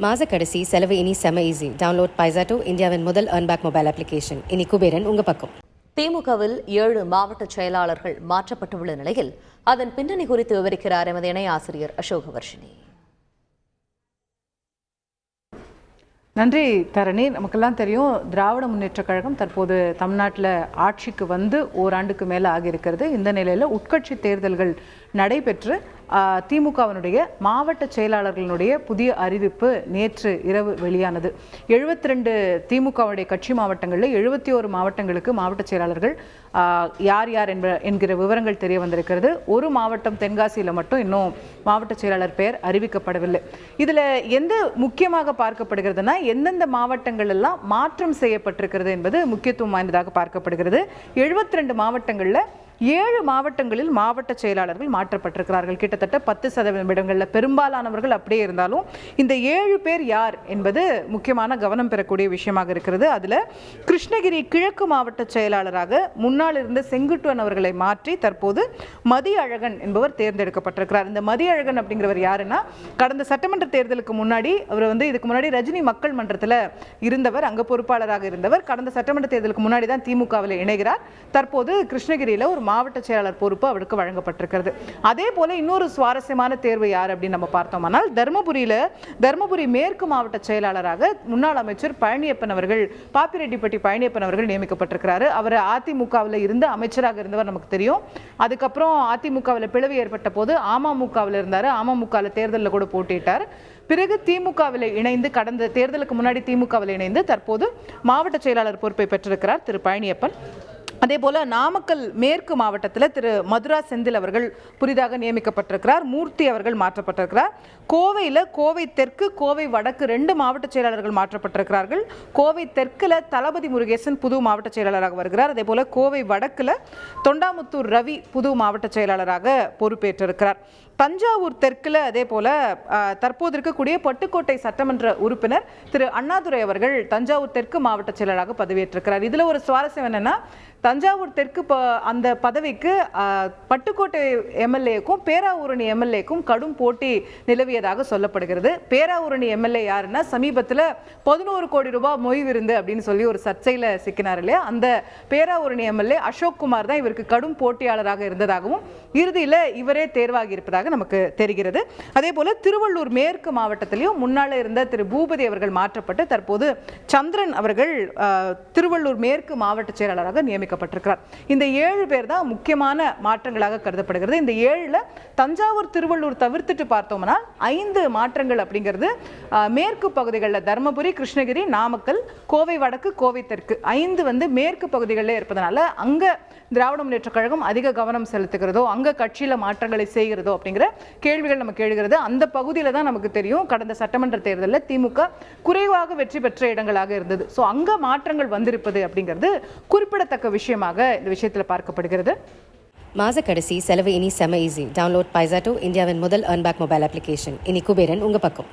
மாத கடைசி செலவு இனி செம ஈஸி. டவுன்லோட் பைசாட்டோ, இந்தியாவின் முதல் earnback மொபைல் அப்ளிகேஷன். இனி குபேரன் உங்க பக்கம். திமுகவில் 7 மாவட்ட செயலாளர்கள் மாற்றப்பட்டுள்ள நிலையில் அதன் பின்னணி குறித்து விவரிக்கிறார் எமது இணை ஆசிரியர் அசோகவர்ஷினி. நன்றி தரணி. நமக்கெல்லாம் தெரியும், திராவிட முன்னேற்றக் கழகம் தற்போது தமிழ்நாட்டில் ஆட்சிக்கு வந்து ஓராண்டுக்கு மேலே ஆகியிருக்கிறது. இந்த நிலையில் உட்கட்சி தேர்தல்கள் நடைபெற்று திமுகவினுடைய மாவட்ட செயலாளர்களுடைய புதிய அறிவிப்பு நேற்று இரவு வெளியானது. 72 திமுகவுடைய கட்சி மாவட்டங்களில் 71 மாவட்டங்களுக்கு மாவட்ட செயலாளர்கள் யார் யார் என்கிற விவரங்கள் தெரிய வந்திருக்கிறது. ஒரு மாவட்டம் தென்காசியில் மட்டும் இன்னும் மாவட்ட செயலாளர் பெயர் அறிவிக்கப்படவில்லை. இதில் எந்த முக்கியமாக பார்க்கப்படுகிறதுனா, எந்தெந்த மாவட்டங்கள் எல்லாம் மாற்றம் செய்யப்பட்டிருக்கிறது என்பது முக்கியத்துவம் வாய்ந்ததாக பார்க்கப்படுகிறது. 72 மாவட்டங்களில் 7 மாவட்டங்களில் மாவட்ட செயலாளர்கள் மாற்றப்பட்டிருக்கிறார்கள். கிட்டத்தட்ட 10% இடங்களில் பெரும்பாலானவர்கள் அப்படியே இருந்தாலும் இந்த 7 பேர் யார் என்பது முக்கியமான கவனம் பெறக்கூடிய விஷயமாக இருக்கிறது. அதில் கிருஷ்ணகிரி கிழக்கு மாவட்ட செயலாளராக முன்னாள் இருந்த செங்குட்டுவன் அவர்களை மாற்றி தற்போது மதியழகன் என்பவர் தேர்ந்தெடுக்கப்பட்டிருக்கிறார். இந்த மதியழகன் அப்படிங்கிறவர் யாருன்னா, கடந்த சட்டமன்ற தேர்தலுக்கு முன்னாடி அவர் இதுக்கு முன்னாடி ரஜினி மக்கள் மன்றத்தில் இருந்தவர், அங்கே பொறுப்பாளராக இருந்தவர். கடந்த சட்டமன்ற தேர்தலுக்கு முன்னாடி தான் திமுகவில் இணைகிறார். தற்போது கிருஷ்ணகிரியில் ஒரு மாவட்ட செயலாளர் பொறுப்பு அவருக்கு வழங்கப்பட்டிருக்கிறது. அதே போல இன்னொரு சுவாரஸ்யமான தேர்வு யார் அப்படின்னு நம்ம பார்த்தோம்னால், தர்மபுரி மேற்கு மாவட்ட செயலாளராக முன்னாள் அமைச்சர் பழனியப்பன் அவர்கள், பாப்பிரெட்டிப்பட்டி பழனியப்பன் அவர்கள் நியமிக்கப்பட்டிருக்கிறார். அவர் அதிமுகவில் இருந்து அமைச்சராக இருந்தவர் நமக்கு தெரியும். அதுக்கப்புறம் அதிமுகவில் பிளவு ஏற்பட்ட போது அமமுகவில் இருந்தார். அமமுகவில் தேர்தலில் கூட போட்டியிட்டார். பிறகு திமுகவில் இணைந்து, கடந்த தேர்தலுக்கு முன்னாடி திமுகவில் இணைந்து தற்போது மாவட்ட செயலாளர் பொறுப்பை பெற்றிருக்கிறார் திரு பழனியப்பன். அதே போல நாமக்கல் மேற்கு மாவட்டத்தில் திரு மதுரா செந்தில் அவர்கள் புதிதாக நியமிக்கப்பட்டிருக்கிறார். மூர்த்தி அவர்கள் மாற்றப்பட்டிருக்கிறார். கோவையில் கோவை தெற்கு, கோவை வடக்கு 2 மாவட்ட செயலாளர்கள் மாற்றப்பட்டிருக்கிறார்கள். கோவை தெற்கில் தளபதி முருகேசன் புது மாவட்ட செயலாளராக வருகிறார். அதே போல கோவை வடக்கில் தொண்டாமுத்தூர் ரவி புது மாவட்ட செயலாளராக பொறுப்பேற்றிருக்கிறார். தஞ்சாவூர் தெற்கில் அதே போல தற்போது இருக்கக்கூடிய பட்டுக்கோட்டை சட்டமன்ற உறுப்பினர் திரு அண்ணாதுரை அவர்கள் தஞ்சாவூர் தெற்கு மாவட்ட செயலாளராக பதவியேற்றிருக்கிறார். இதில் ஒரு சுவாரஸ்யம் என்னன்னா, தஞ்சாவூர் தெற்கு அந்த பதவிக்கு பட்டுக்கோட்டை எம்எல்ஏக்கும் பேராவூரணி எம்எல்ஏக்கும் கடும் போட்டி நிலவியதாக சொல்லப்படுகிறது. பேராவூரணி எம்எல்ஏ யாருன்னா, சமீபத்தில் 11 கோடி ரூபாய் மொய் விருந்து அப்படின்னு சொல்லி ஒரு சர்ச்சையில் சிக்கினார் இல்லையா, அந்த பேராவூரணி எம்எல்ஏ அசோக் குமார் தான் இவருக்கு கடும் போட்டியாளராக இருந்ததாகவும் இறுதியில் இவரே தேர்வாகி இருப்பதாக நமக்கு தெரிகிறது. அதே போல திருவள்ளூர் மேற்கு மாவட்டத்திலையும் முன்னால இருந்த திரு பூபதி அவர்கள் மாற்றப்பட்டு தற்போது சந்திரன் அவர்கள் திருவள்ளூர் மேற்கு மாவட்ட செயலாளராக நியமிக்கப்பட்டிருக்கிறார். இந்த 7 பேர் தான் முக்கியமான மாற்றங்களாக கருதப்படுகிறது. இந்த 7ல் தஞ்சாவூர் திருவள்ளூர் தவிர்த்துட்டு பார்த்தோம்னா 5 மாற்றங்கள் அப்படிங்கிறது மேற்கு பகுதிகளில் தர்மபுரி, கிருஷ்ணகிரி, நாமக்கல், கோவை வடக்கு, கோவை தெற்கு 5 மேற்கு பகுதிகளில் இருப்பதனால அங்க திராவிட முன்னேற்ற கழகம் அதிக கவனம் செலுத்துகிறதோ, அங்க கட்சியில மாற்றங்களை செய்கிறதோ அப்படிங்கிற கேள்விகள் நமக்கு எழுகிறது. அந்த பகுதியில் தான் நமக்கு தெரியும், கடந்த சட்டமன்ற தேர்தலில் திமுக குறைவாக வெற்றி பெற்ற இடங்களாக இருந்தது. ஸோ அங்க மாற்றங்கள் வந்திருப்பது அப்படிங்கிறது குறிப்பிடத்தக்க விஷயமாக இந்த விஷயத்தில் பார்க்கப்படுகிறது. மாத கடைசி செலவு இனி செம ஈஸி. டவுன்லோட் பைசாட்டோ, இந்தியாவின் முதல் earnback மொபைல் அப்ளிகேஷன். இனி குபேரன் உங்க பக்கம்.